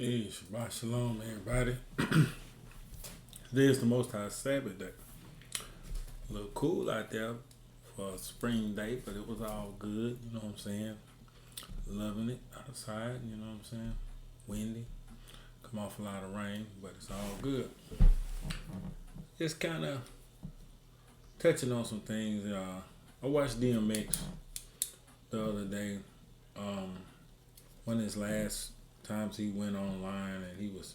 Hey, Shabbat Shalom, everybody. Today is the Most High Sabbath day. A little cool out there for a spring day, but it was all good, you know what I'm saying? Loving it outside, you know what I'm saying? Windy, come off a lot of rain, but it's all good. Just kind of touching on some things. I watched DMX the other day. One of his last times he went online and he was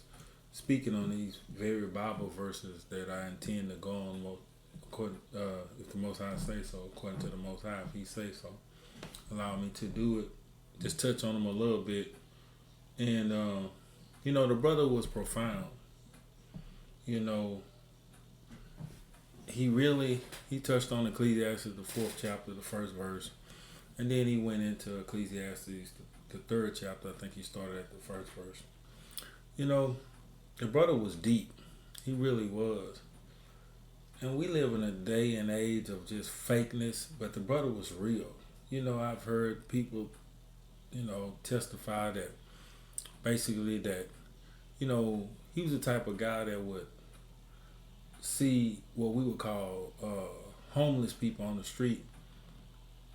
speaking on these very Bible verses that I intend to go on according, if the Most High say so, according to the Most High, if he say so. Allow me to do it. Just touch on him a little bit. And, the brother was profound. He touched on Ecclesiastes, the 4th chapter, the 1st verse. And then he went into Ecclesiastes, the 3rd chapter. I think he started at the 1st verse. The brother was deep. He really was. And we live in a day and age of just fakeness, but the brother was real. I've heard people, testify that basically that, he was the type of guy that would see what we would call homeless people on the street,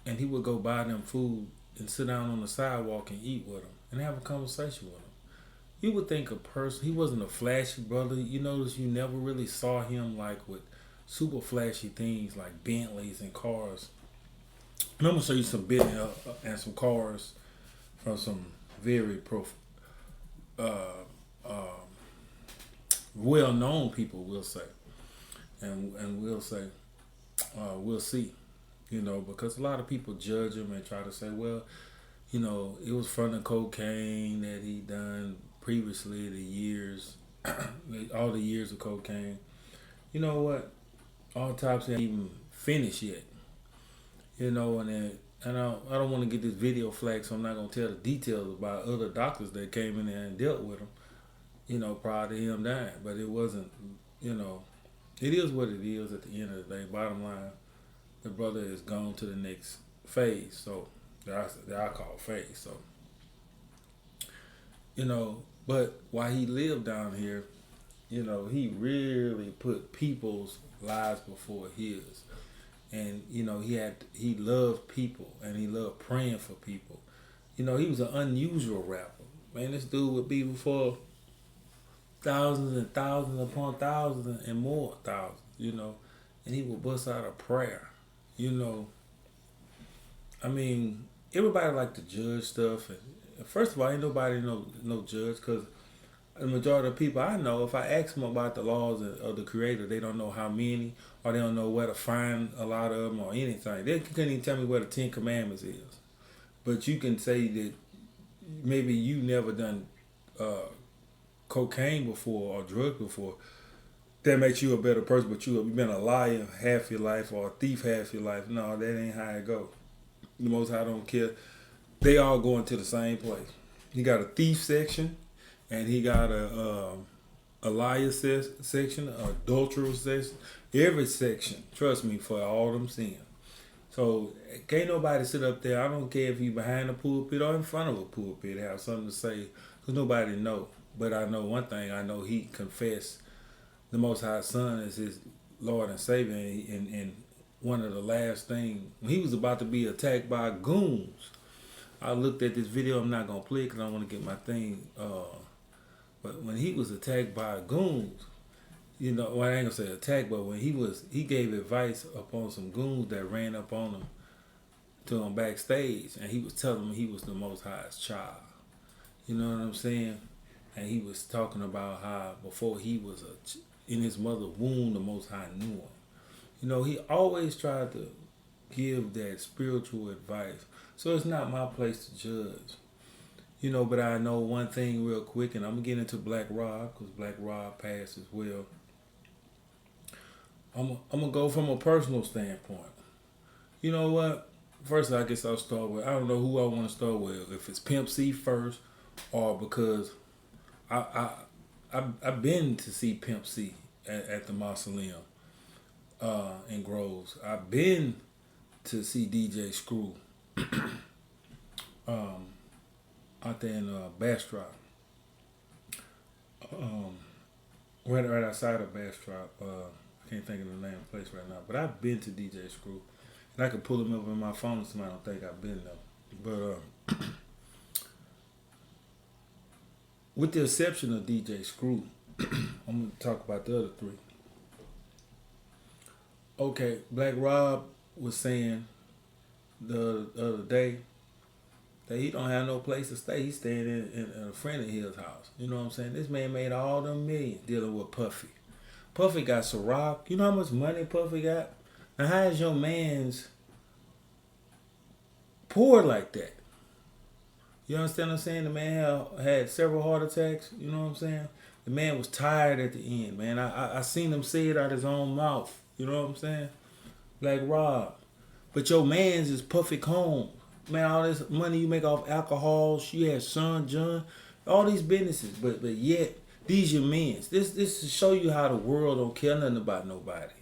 and he would go buy them food and sit down on the sidewalk and eat with them and have a conversation with them. You would think he wasn't a flashy brother. You notice you never really saw him like with super flashy things like Bentleys and cars. And I'm going to show you some Bentley and some cars from some very well-known people, we'll say. And we'll say, we'll see. Because a lot of people judge him and try to say, well, it was from the cocaine that he done previously, all the years of cocaine. You know what? Autopsy ain't even finished yet. And I don't want to get this video flagged, so I'm not going to tell the details about other doctors that came in there and dealt with him, prior to him dying. But it wasn't, it is what it is at the end of the day. Bottom line, the brother is gone to the next phase. So, that I call phase. So, but while he lived down here, he really put people's lives before his. And, he loved people and he loved praying for people. He was an unusual rapper. Man, this dude would be before thousands and thousands upon thousands and more thousands, and he would bust out a prayer, everybody like to judge stuff. And first of all, ain't nobody no judge, because the majority of the people I know, if I ask them about the laws of the Creator, they don't know how many, or they don't know where to find a lot of them or anything. They couldn't even tell me where the 10 Commandments is. But you can say that maybe you never done cocaine before or drugs before. That makes you a better person, but you've been a liar half your life or a thief half your life. No, that ain't how it go. The Most High don't care. They all going to the same place. He got a thief section, and he got a liar section, an adulterer section, every section. Trust me, for all them sins. So can't nobody sit up there. I don't care if you behind the pulpit or in front of a pulpit have something to say, because nobody know. But I know one thing. I know he confessed the Most High Son as his Lord and Savior. And one of the last things, when he was about to be attacked by goons, I looked at this video. I'm not going to play it because I want to get my thing. But when he was attacked by goons, I ain't going to say attack, but when he gave advice upon some goons that ran up on him to him backstage, and he was telling them he was the Most High's child. You know what I'm saying? And he was talking about how before he was in his mother's womb, the Most High knew him. He always tried to give that spiritual advice. So it's not my place to judge. But I know one thing real quick, and I'm going to get into Black Rob, because Black Rob passed as well. I'm going to go from a personal standpoint. You know what? First, I guess I'll start with, I don't know who I want to start with, if it's Pimp C first, or because I've been to see Pimp C at the Mausoleum in Groves. I've been to see DJ Screw out there in Bastrop. um, right outside of Bastrop. I can't think of the name of the place right now, but I've been to DJ Screw, and I can pull them up on my phone. Somebody don't think I've been there, but with the exception of DJ Screw, I'm gonna talk about the other three. Okay, Black Rob was saying the other day that he don't have no place to stay. He's staying in a friend of his house. You know what I'm saying? This man made all them millions dealing with Puffy. Puffy got Ciroc. You know how much money Puffy got? Now how is your man's poor like that? You understand what I'm saying? The man had several heart attacks. You know what I'm saying? The man was tired at the end, man. I seen him say it out his own mouth. You know what I'm saying? Like Rob. But your man's is Puffy Combs. Man, all this money you make off alcohol, she has Son John, all these businesses, but yet these your men's. This to show you how the world don't care nothing about nobody.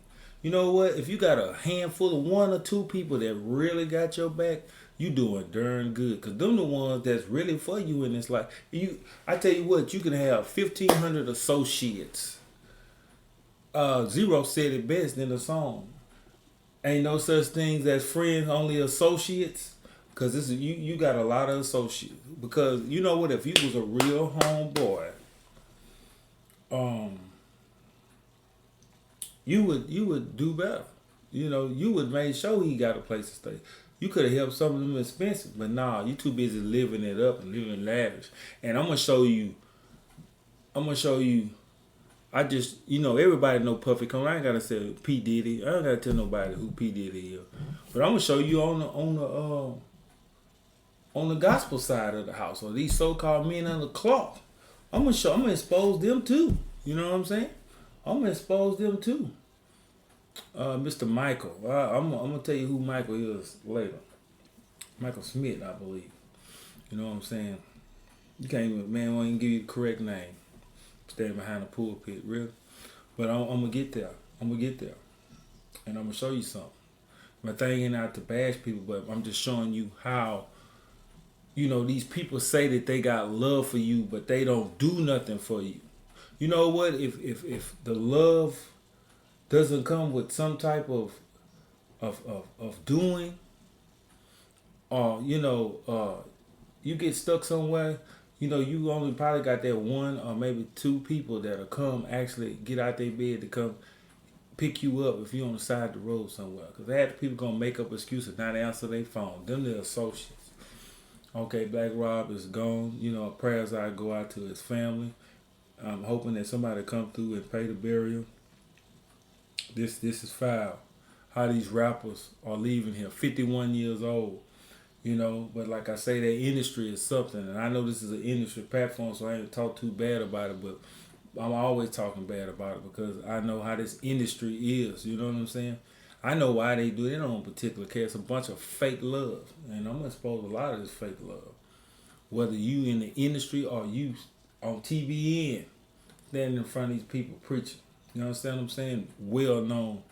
You know what? If you got a handful of one or two people that really got your back, you doing darn good. Cause them the ones that's really for you in this life. I tell you what, you can have 1,500 associates. Zero said it best in the song. Ain't no such things as friends, only associates. Cause this is you got a lot of associates. Because you know what, if you was a real homeboy, you would do better. You know, you would make sure he got a place to stay. You could have helped some of them expenses, but nah, you too busy living it up and living lavish. And I'm gonna show you. I just, everybody know Puffy Combs. I ain't gotta say P Diddy. I don't gotta tell nobody who P Diddy is. But I'm gonna show you on the gospel side of the house, or these so-called men on the cloth. I'm gonna expose them too. You know what I'm saying? I'm gonna expose them too. Mr. Michael. I'm gonna tell you who Michael is later. Michael Smith, I believe. You know what I'm saying? You can't even, man, won't even give you the correct name. Standing behind the pulpit, really. But I'm gonna get there. I'm gonna get there. And I'm gonna show you something. My thing ain't out to bash people, but I'm just showing you how, these people say that they got love for you, but they don't do nothing for you. You know what? If the love doesn't come with some type of doing, or you get stuck somewhere, you only probably got that one or maybe two people that'll come actually get out their bed to come pick you up if you're on the side of the road somewhere. Because half the people gonna make up excuses not to answer their phone. Them the associates. Okay, Black Rob is gone. Prayers I go out to his family. I'm hoping that somebody come through and pay the burial. This is foul. How these rappers are leaving here, 51 years old. But like I say, that industry is something, and I know this is an industry platform, so I ain't talk too bad about it, but I'm always talking bad about it because I know how this industry is. You know what I'm saying? I know why they do it. They don't particularly care. It's a bunch of fake love, and I'm gonna expose a lot of this fake love. Whether you in the industry or you on TBN, standing in front of these people preaching. You understand what I'm saying? Well-known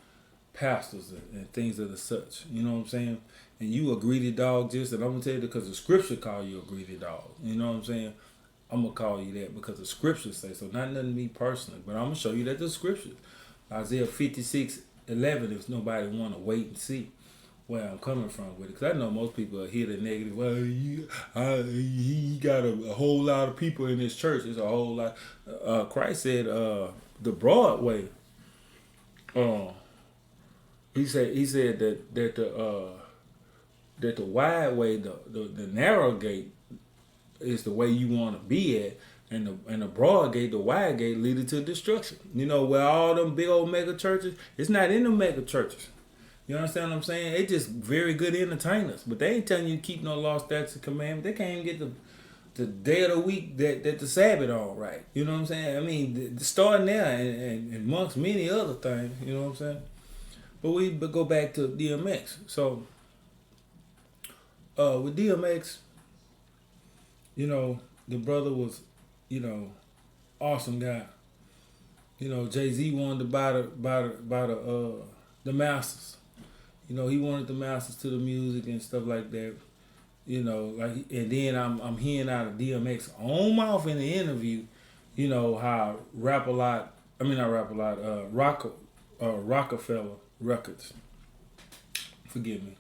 pastors and things of the such. You know what I'm saying? And you a greedy dog just, and I'm going to tell you because the scripture call you a greedy dog. You know what I'm saying? I'm going to call you that because the scriptures say so. Not nothing to me personally, but I'm going to show you that the scriptures. Isaiah 56:11, if nobody want to wait and see where I'm coming from with it. Because I know most people are here the negative. Well, he got a whole lot of people in his church. It's a whole lot. Christ said the broad way. He said that the wide way, the narrow gate, is the way you want to be at, and the broad gate, the wide gate, leading to destruction. Where all them big old mega churches, it's not in the mega churches. You understand what I'm saying? They just very good entertainers, but they ain't telling you to keep no law, statutes, and commandments. They can't even get the day of the week that the Sabbath on right. You know what I'm saying? I mean, starting there and amongst many other things. You know what I'm saying? But we go back to DMX. So with DMX, the brother was, awesome guy. Jay-Z wanted to buy the masters. He wanted the masters to the music and stuff like that. And then I'm hearing out of DMX own mouth in the interview, You know how Rap a Lot. I mean not Rap a Lot. Rockefeller Records. Forgive me.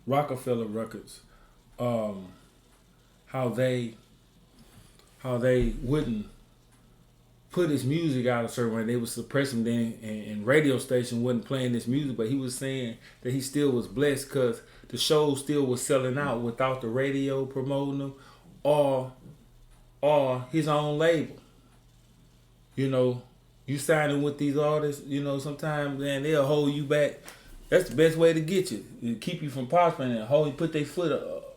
Rockefeller Records. Um, how they wouldn't put his music out a certain way. They would suppress him then, and radio station wasn't playing this music, but he was saying that he still was blessed because the show still was selling out without the radio promoting him or his own label. You know, you signing with these artists, you know, sometimes, man, they'll hold you back. That's the best way to get you. To keep you from prospering and put their foot up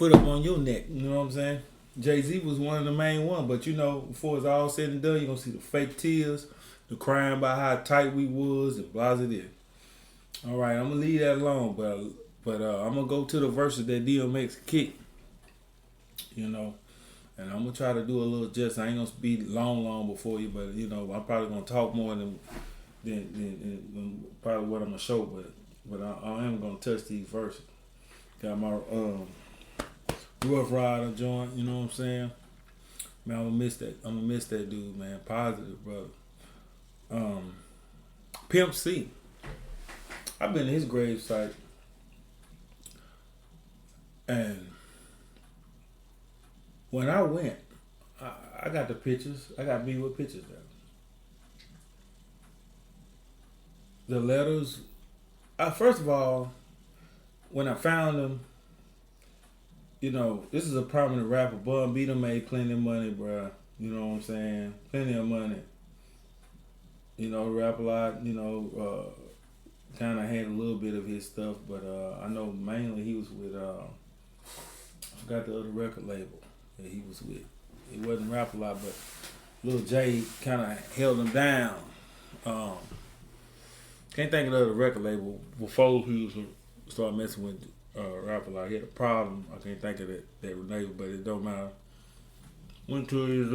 on your neck. You know what I'm saying? Jay-Z was one of the main ones, but you know, before it's all said and done, you're gonna see the fake tears, the crying about how tight we was and blah blah blah. All right, I'm gonna leave that alone, but I'm gonna go to the verses that DMX kicked. You know, and I'm gonna try to do a little just. I ain't gonna be long before you, but you know, I'm probably gonna talk more than probably what I'm gonna show, but I am gonna touch these verses. Got my Rough Rider joint, you know what I'm saying? Man, I'm gonna miss that dude, man. Positive, brother. Pimp C. I've been to his grave site, and when I went, I got the pictures. I got me with pictures there. The letters. First of all, when I found them, you know, this is a prominent rapper. Bun B done made plenty of money, bruh. You know what I'm saying? Plenty of money. You know, rap a lot. You know, kind of had a little bit of his stuff, but I know mainly he was with. I forgot the other record label that he was with. It wasn't rap a lot, but Lil J kind of held him down. Can't think of the other record label before he was started messing with rap a lot. He had a problem. I can't think of that label, but it don't matter. Went to his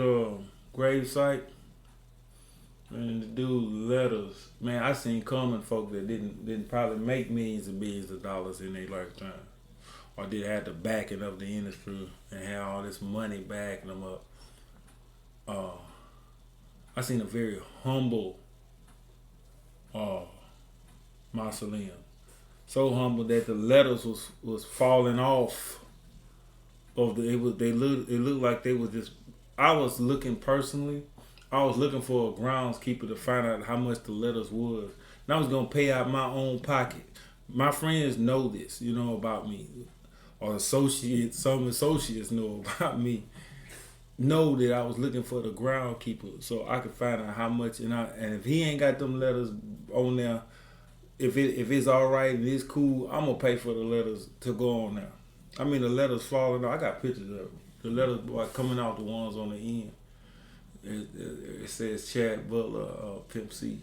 grave site, and the dude letters. Man, I seen common folk that didn't probably make millions and billions of dollars in their lifetime, or did have the backing of the industry and had all this money backing them up. I seen a very humble mausoleum. So humble that the letters was falling off of the. It looked like they was just. I was looking personally. I was looking for a groundskeeper to find out how much the letters was, and I was gonna pay out my own pocket. My friends know this, you know, about me, or some associates know about me. Know that I was looking for the groundkeeper so I could find out how much, and if he ain't got them letters on there. If it's all right and it's cool, I'm gonna pay for the letters to go on there. I mean, the letters falling off. I got pictures of them. The letters coming out, the ones on the end. It says Chad Butler, Pimp C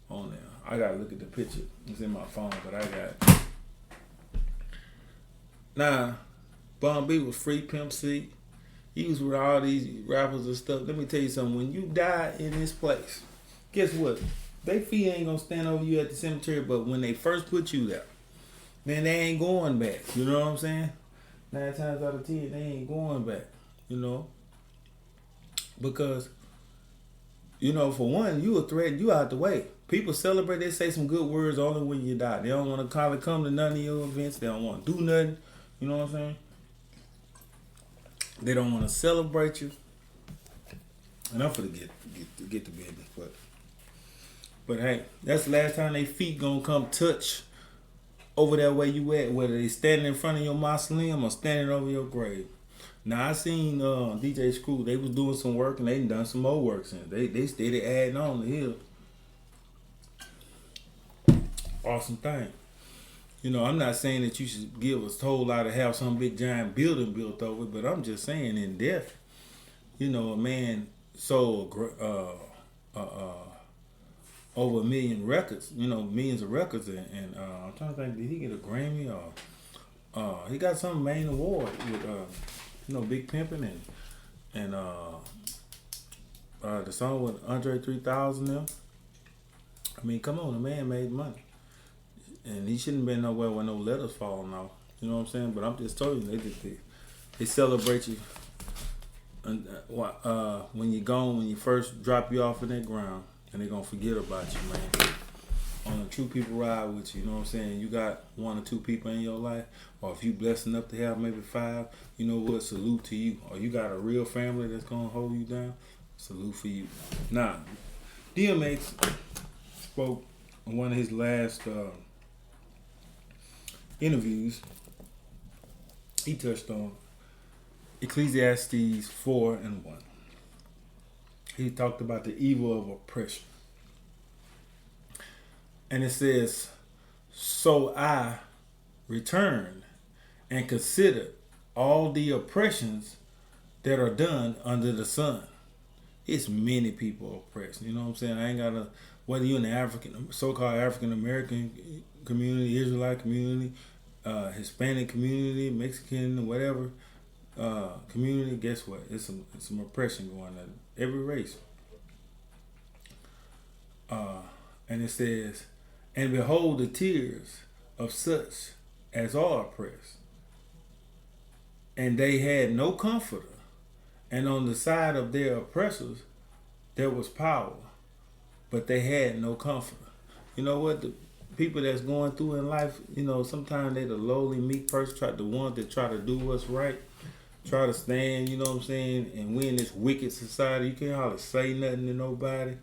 on there. I gotta look at the picture. It's in my phone, but I got it. Nah, Bun B was free Pimp C. He was with all these rappers and stuff. Let me tell you something. When you die in this place, guess what? They feet ain't gonna stand over you at the cemetery, but when they first put you there, man, they ain't going back. You know what I'm saying? 9 times out of 10, they ain't going back. You know? Because, you know, for one, you a threat, you out the way. People celebrate, they say some good words only when you die. They don't want to come to none of your events. They don't want to do nothing. You know what I'm saying? They don't want to celebrate you. And I'm finna get to business, but hey, that's the last time they feet gonna come touch over that way you at, whether they standing in front of your mausoleum or standing over your grave. Now I seen DJ Screw, they was doing some work and they done some more work since. They steady adding on the hill. Awesome thing. You know, I'm not saying that you should give us a whole lot to have some big giant building built over, but I'm just saying in death, you know, a man sold over 1 million records, you know, millions of records, and I'm trying to think, did he get a Grammy or he got some main award with you know, Big Pimpin' and the song with Andre 3000 them. I mean, come on, the man made money, and he shouldn't been nowhere with no letters falling off. You know what I'm saying? But I'm just telling you, they celebrate you when you're gone, when you first drop you off in that ground, and they're gonna forget about you, man. Only two people ride with you. You know what I'm saying? You got one or two people in your life, or if you blessed enough to have maybe five, you know what? Salute to you. Or you got a real family that's gonna hold you down. Salute for you. Now, DMX spoke in one of his last interviews. He touched on Ecclesiastes 4:1. He talked about the evil of oppression. And it says, so I returned and considered all the oppressions that are done under the sun. It's many people oppressed. You know what I'm saying? I ain't got to, whether you're in the so-called African American community, Israelite community, Hispanic community, Mexican, whatever community, guess what? It's some oppression going on. Every race. And it says, and behold the tears of such as are oppressed. And they had no comforter. And on the side of their oppressors, there was power. But they had no comforter. You know what? The people that's going through in life, you know, sometimes they the lowly, meek person, the ones that try to do what's right, try to stand, you know what I'm saying? And we in this wicked society, you can't hardly say nothing to nobody.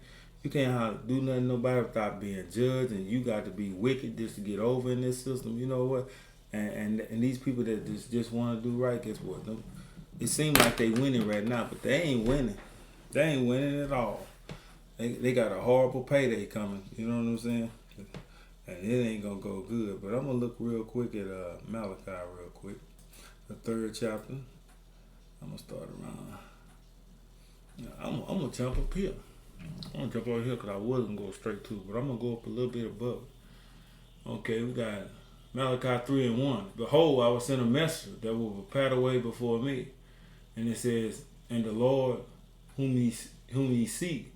You can't hardly do nothing to nobody without being judged, and you got to be wicked just to get over in this system. You know what? And these people that just want to do right, guess what? It seems like they winning right now, but they ain't winning. They ain't winning at all. They got a horrible payday coming. You know what I'm saying? And it ain't gonna go good. But I'm gonna look real quick at Malachi real quick, the 3rd chapter. I'm gonna start around. I'm gonna jump up here. I'm gonna jump over here because I wasn't go straight to it, but I'm gonna go up a little bit above it. Okay, we got Malachi 3:1. Behold, I will send a messenger that will prepare the way before me. And it says, and the Lord whom ye seek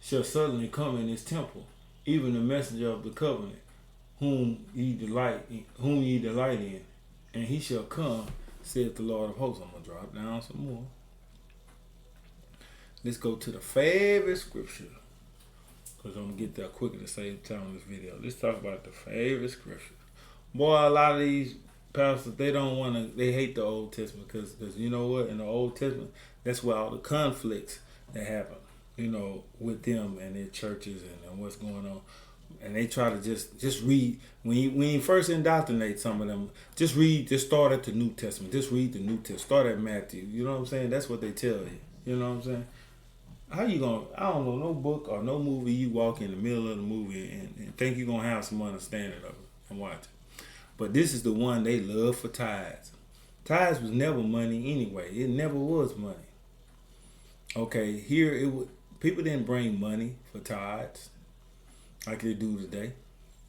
shall suddenly come in his temple, even the messenger of the covenant, whom ye delight in, and he shall come, saith the Lord of hosts. I'm gonna drop down some more. Let's go to the favorite scripture, because I'm going to get there quicker to save time on this video. Let's talk about the favorite scripture. Boy, a lot of these pastors, they hate the Old Testament, because you know what? In the Old Testament, that's where all the conflicts that happen, you know, with them and their churches and what's going on. And they try to just read, when you first indoctrinate some of them, just start at the New Testament. Just read the New Testament. Start at Matthew. You know what I'm saying? That's what they tell you. You know what I'm saying? How you gonna, I don't know, no book or no movie you walk in the middle of the movie and think you're gonna have some understanding of it and watch it. But this is the one they love for tithes. Tithes was never money anyway. It never was money. Okay, here people didn't bring money for tithes like they do today.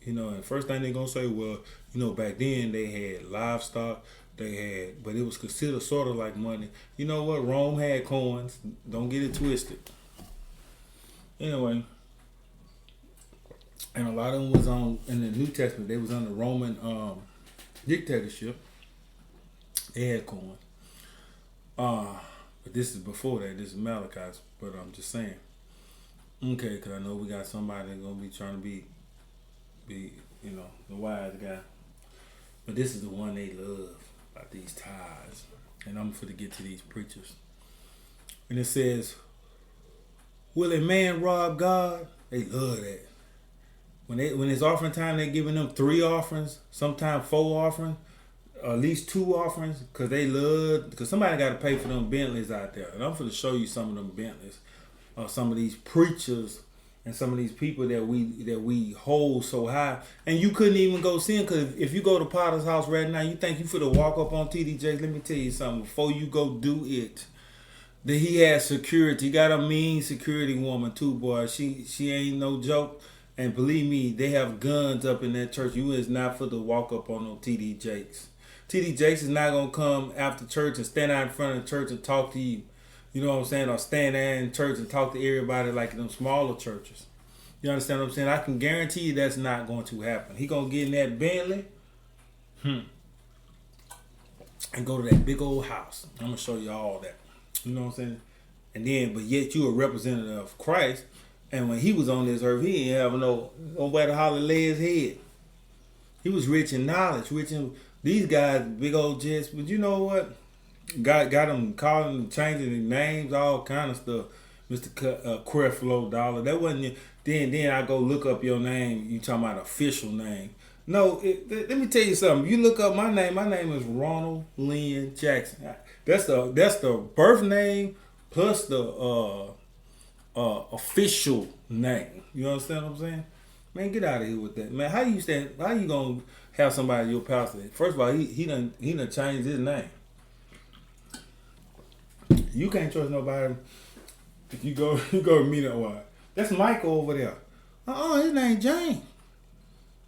You know, and first thing they're gonna say, well, you know, back then they had livestock. But it was considered sort of like money. You know what? Rome had coins. Don't get it twisted. Anyway, and a lot of them was in the New Testament. They was under Roman dictatorship. They had coins. But this is before that. This is Malachi's. But I'm just saying. Okay, because I know we got somebody that's gonna be trying to be, you know, the wise guy. But this is the one they love. About these tithes, and I'm going to get to these preachers. And it says, will a man rob God? They love that. When it's offering time, they're giving them 3 offerings, sometimes 4 offerings, or at least 2 offerings, because somebody got to pay for them Bentleys out there. And I'm going to show you some of them Bentleys, or some of these preachers and some of these people that we hold so high, and you couldn't even go see them, because if you go to Potter's house right now, you think you finna walk up on TD Jakes. Let me tell you something. Before you go do it, that he has security. He got a mean security woman too, boy. She ain't no joke. And believe me, they have guns up in that church. You is not for to walk up on no TD Jakes. TD Jakes is not gonna come after church and stand out in front of the church and talk to you. You know what I'm saying? Or stand there in church and talk to everybody like them smaller churches. You understand what I'm saying? I can guarantee you that's not going to happen. He going to get in that Bentley and go to that big old house. I'm going to show you all that. You know what I'm saying? And then, but yet you a representative of Christ. And when he was on this earth, he didn't have nobody to holler lay his head. He was rich in knowledge, rich in these guys, big old jets. But you know what? Got them calling, changing their names, all kind of stuff. Mr. Creflo Dollar. That wasn't. Then I go look up your name. You talking about official name? No. Let me tell you something. You look up my name. My name is Ronald Lynn Jackson. That's the birth name plus the official name. You understand what I'm saying? Man, get out of here with that. Man, how you gonna have somebody your pastor? First of all, he done changed his name. You can't trust nobody. If you go to meet that one. That's Michael over there. His name James.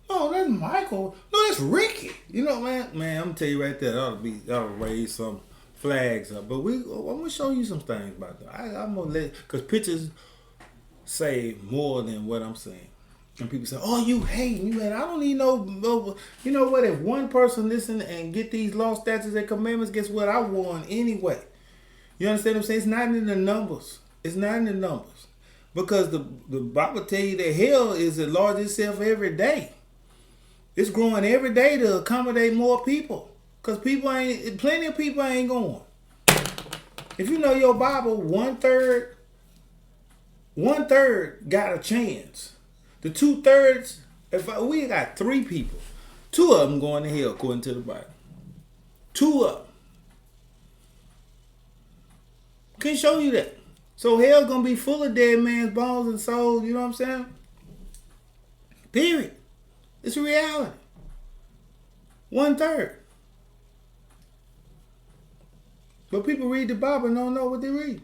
Oh, that's Michael. No, that's Ricky. You know, man, I'm gonna tell you right there, that'll raise some flags up. But I'm gonna show you some things about that. I'm gonna because pictures say more than what I'm saying. And people say, "Oh, you hating, I don't need no." You know what? If one person listen and get these law, statutes, and commandments, guess what? I won anyway. You understand what I'm saying? It's not in the numbers. It's not in the numbers. Because the Bible tell you that hell is enlarging itself every day. It's growing every day to accommodate more people. Because plenty of people ain't going. If you know your Bible, one third got a chance. The 2/3, we got 3 people. 2 of them going to hell according to the Bible. 2 of them. Can show you that. So hell gonna be full of dead man's bones and souls, you know what I'm saying? Period. It's a reality. 1/3. But people read the Bible and don't know what they read.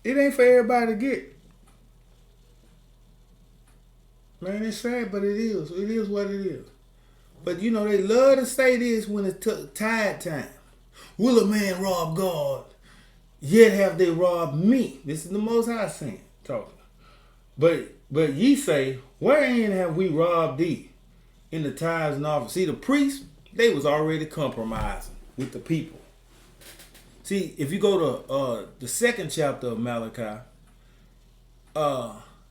It ain't for everybody to get. Man, it's sad, but it is. It is what it is. But you know, they love to say this when it's tide time. Will a man rob God? Yet have they robbed me. This is the Most High saying, talking. But ye say, wherein have we robbed thee? In the tithes and offerings. See, the priests, they was already compromising with the people. See, if you go to the 2nd chapter of Malachi,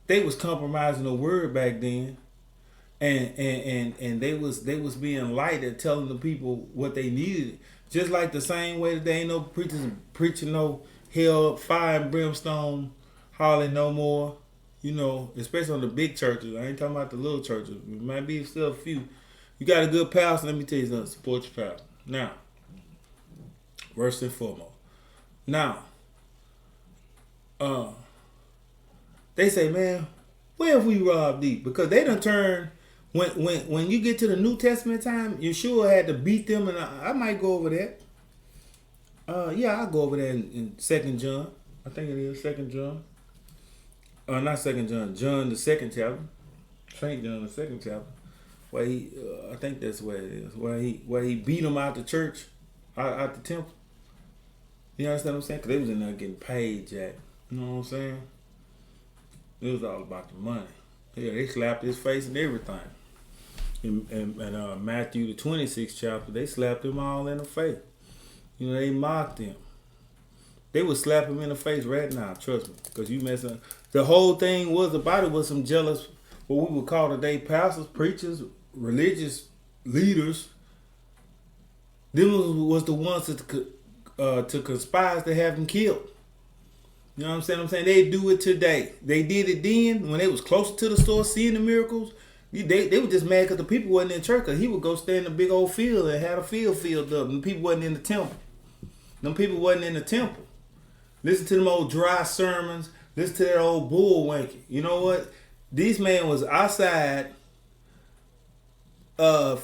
they was compromising the word back then. And they was being light at telling the people what they needed. Just like the same way that they ain't no preachers preaching no hell, fire and brimstone, hollering no more. You know, especially on the big churches. I ain't talking about the little churches. It might be still a few. You got a good pastor, let me tell you something. Support your pastor. Now, first and foremost. Now, they say, man, where have we robbed thee? Because they done turned. When you get to the New Testament time, Yeshua had to beat them, and I might go over that. Yeah, I'll go over that in 2 John. I think it is 2 John. Not 2 John. John the 2nd chapter. St. John the 2nd chapter. Where he, I think that's where it is. Where he beat them out the church, out the temple. You understand what I'm saying? Because they was in there getting paid, Jack. You know what I'm saying? It was all about the money. Yeah, they slapped his face and everything. In Matthew the 26th chapter, they slapped him all in the face. You know, they mocked him. They would slap him in the face right now, trust me. Because you messing up. The whole thing was about it was some jealous, what we would call today pastors, preachers, religious leaders. Them was the ones to conspire to have him killed. You know what I'm saying? They do it today. They did it then when they was closer to the source, seeing the miracles. They were just mad because the people wasn't in church. Because he would go stand in a big old field and had a field filled up. And the people wasn't in the temple. Them people wasn't in the temple. Listen to them old dry sermons. Listen to that old bull wanking. You know what? This man was outside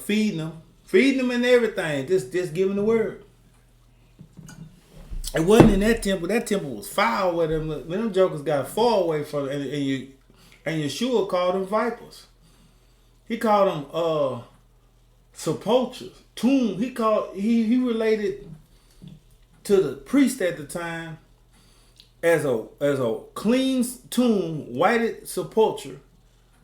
feeding them and everything. Just giving the word. It wasn't in that temple. That temple was far away. Them jokers got far away from it. And Yeshua called them vipers. He called them sepulchres, tomb. He related to the priest at the time as a clean tomb, whited sepulchre,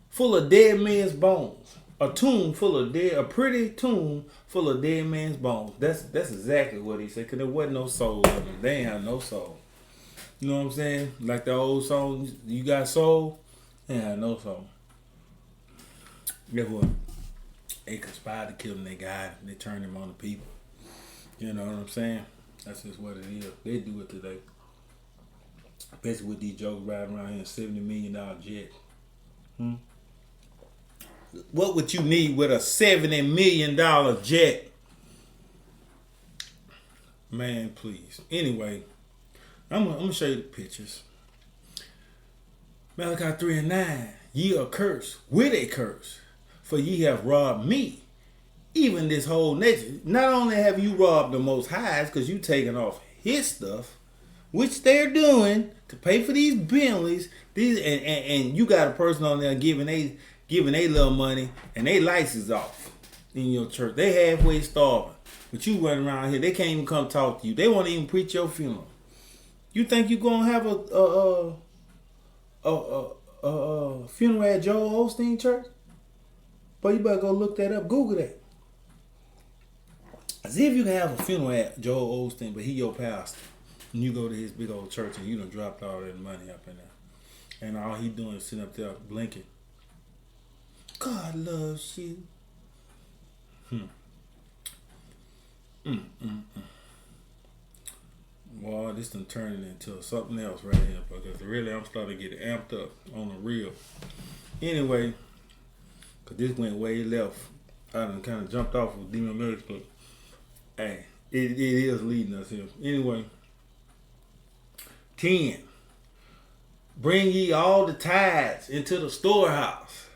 full of dead men's bones. a pretty tomb full of dead man's bones. That's exactly what he said. Cause there wasn't no soul in them. They ain't have no soul. You know what I'm saying? Like the old song, "You Got Soul." They ain't have no soul. Guess what? They conspired to kill him. They got him. They turned him on the people. You know what I'm saying? That's just what it is. They do it today. Especially with these jokers riding around here in $70 million jet. What would you need with a $70 million jet? Man, please. Anyway, I'm gonna show you the pictures. Malachi 3:9. Ye are cursed with a curse, for ye have robbed me, even this whole nation. Not only have you robbed the Most High, because you taking off his stuff, which they're doing to pay for these Bentleys. And you got a person on there giving a little money and they lights off in your church. They halfway starving, but you running around here. They can't even come talk to you. They won't even preach your funeral. You think you gonna have a funeral at Joel Osteen Church? But you better go look that up. Google that. See if you can have a funeral at Joel Osteen, but he your pastor. And you go to his big old church and you done dropped all that money up in there. And all he doing is sitting up there blinking. God loves you. Well, this done turning into something else right here, because really I'm starting to get amped up on the real. Anyway, because this went way left. I done kind of jumped off of Demon Mills, but hey, it is leading us here. Anyway, 10. Bring ye all the tithes into the storehouse,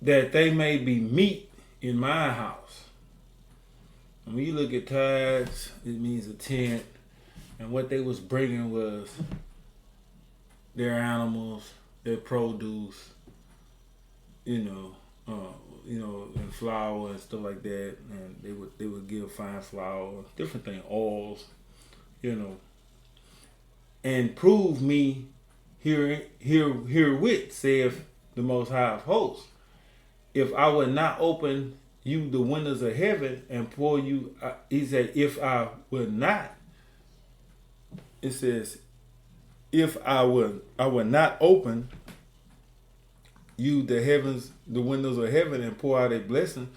that they may be meat in my house. And when you look at tithes, it means a tenth. And what they was bringing was their animals, their produce, and flour and stuff like that. And they would give fine flour, different things, oils, and prove me herewith, saith the Most High of Hosts, if I would not open you the windows of heaven and pour you, he said, if I would not, it says, if I would not open you the windows of heaven and pour out a blessing,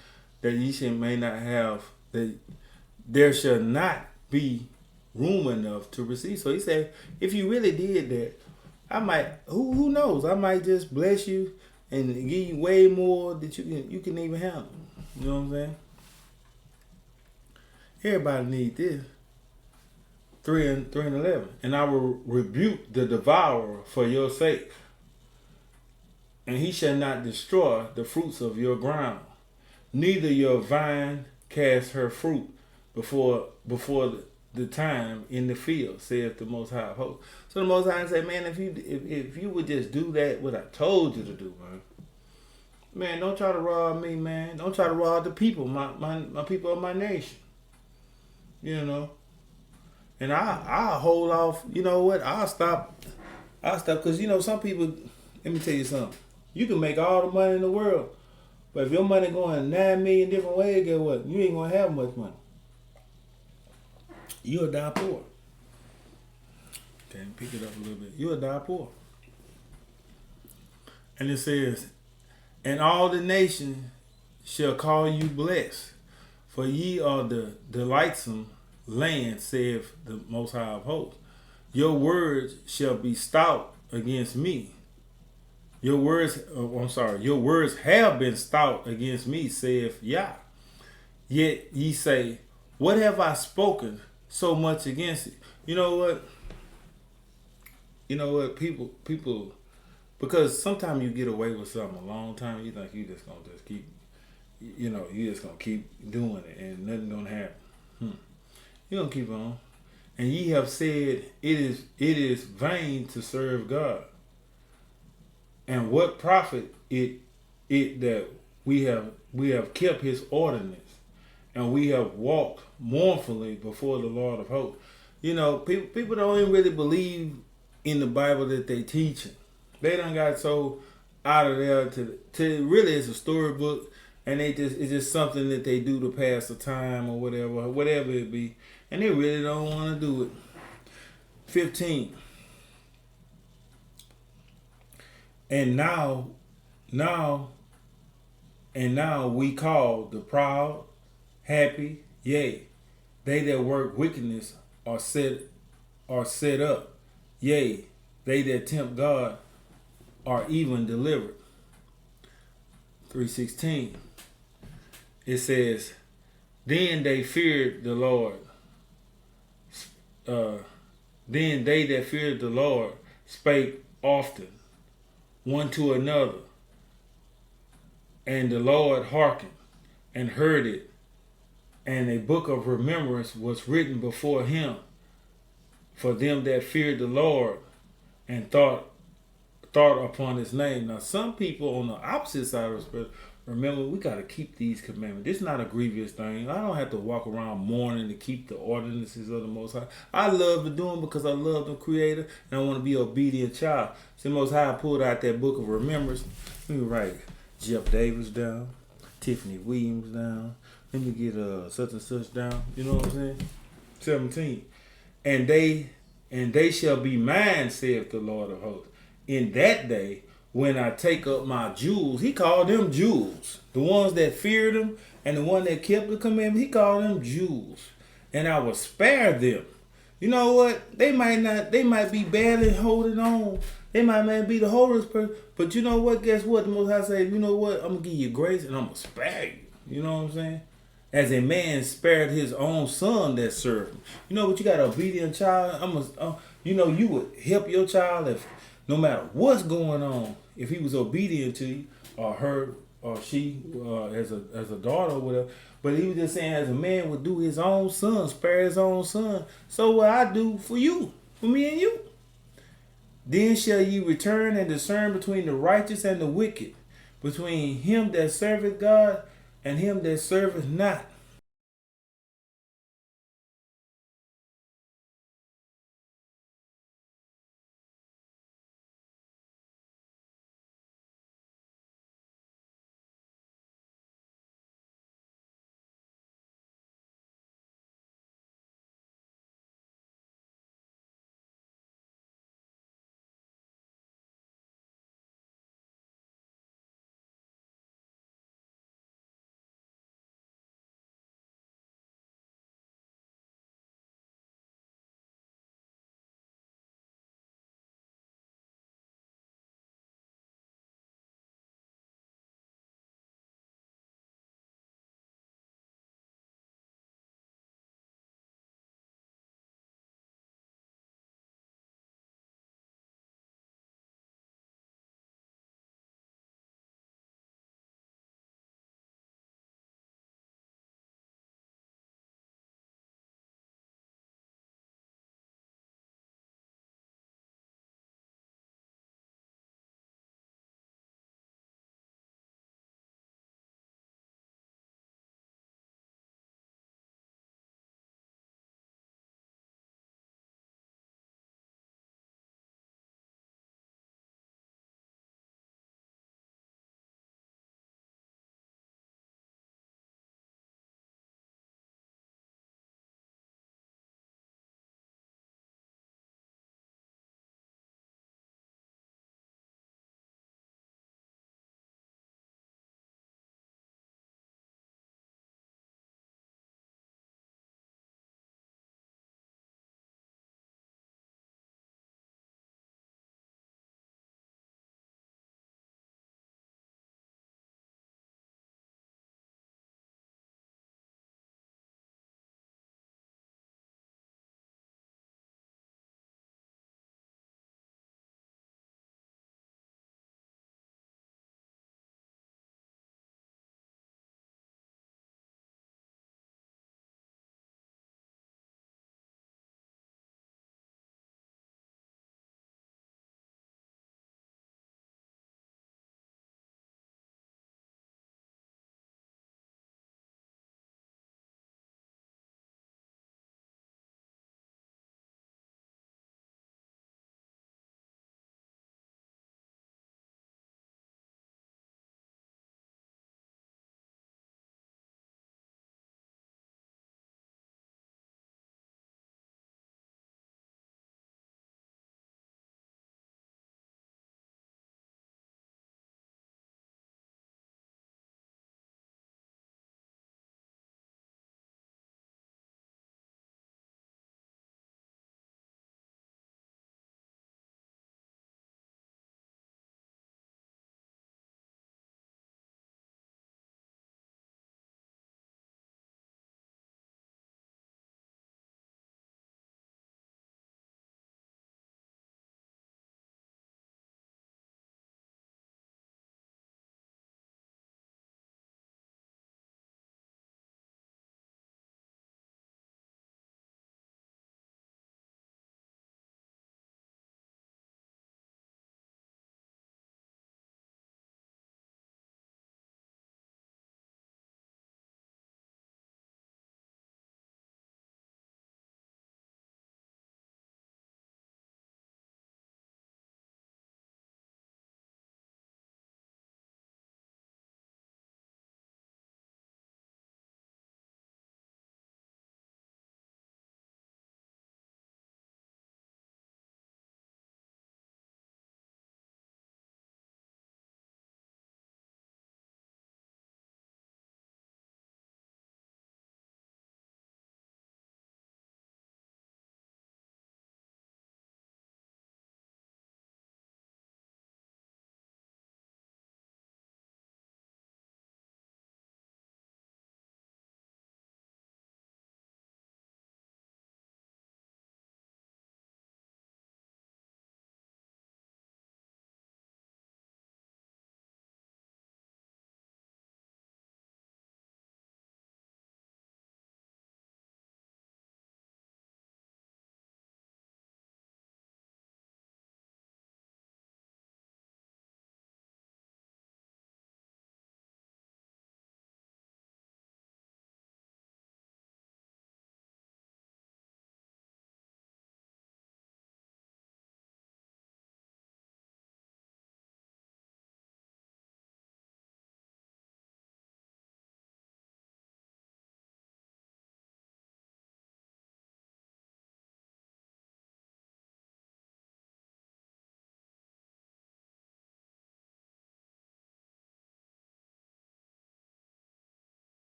that ye may not have, that there shall not be room enough to receive. So he said, if you really did that, I might, who knows, I might just bless you and give you way more that you can even handle. You know what I'm saying? Everybody need this. 3 and 11. And I will rebuke the devourer for your sake, and he shall not destroy the fruits of your ground, neither your vine cast her fruit before the time in the field, saith the Most High of Hosts. So the Most High said, man, if you would just do that, what I told you to do, man, don't try to rob me, man. Don't try to rob the people, my people of my nation. And I'll hold off. You know what? I'll stop, because some people. Let me tell you something. You can make all the money in the world, but if your money going 9 million different ways, guess what? You ain't gonna have much money. You'll die poor. Okay, pick it up a little bit. You'll die poor. And it says, and all the nations shall call you blessed, for ye are the delightsome land, saith the Most High of Hosts. Your words shall be stout against me. Your words have been stout against me, saith Yah. Yet ye say, what have I spoken so much against it? You know what? People, because sometimes you get away with something a long time, you think you just gonna keep doing it and nothing gonna happen. You're gonna keep on. And ye have said it is vain to serve God. And what profit it that we have kept his ordinance, and we have walked mournfully before the Lord of Hosts. People don't even really believe in the Bible that they teaching. They done got so out of there to really it's a storybook, and it's just something that they do to pass the time or whatever it be, and they really don't want to do it. 15. And now we call the proud happy, yea, they that work wickedness are set up, yea, they that tempt God are even delivered. 3:16. It says, then they feared the Lord. Then they that feared the Lord spake often one to another, and the Lord hearkened and heard it, and a book of remembrance was written before him for them that feared the Lord and thought upon his name. Now, some people on the opposite side of the spectrum, remember, we got to keep these commandments. This is not a grievous thing. I don't have to walk around mourning to keep the ordinances of the Most High. I love to do them because I love the Creator and I want to be an obedient child. So the Most High pulled out that book of remembrance. Let me write Jeff Davis down, Tiffany Williams down. Let me get such and such down. You know what I'm saying? 17. And they shall be mine, saith the Lord of hosts. In that day, when I take up my jewels, he called them jewels. The ones that feared him and the one that kept the commandment, he called them jewels. And I will spare them. You know what? They might be badly holding on. They might not be the holiest person. But you know what? Guess what? The Most High said, you know what? I'm going to give you grace and I'm going to spare you. You know what I'm saying? As a man spared his own son that served him. You know what? You got an obedient child. You would help your child if no matter what's going on, if he was obedient to you, or her, or she, as a daughter or whatever. But he was just saying, as a man would do his own son, spare his own son, so what I do for you, for me and you. Then shall ye return and discern between the righteous and the wicked, between him that serveth God and him that serveth not.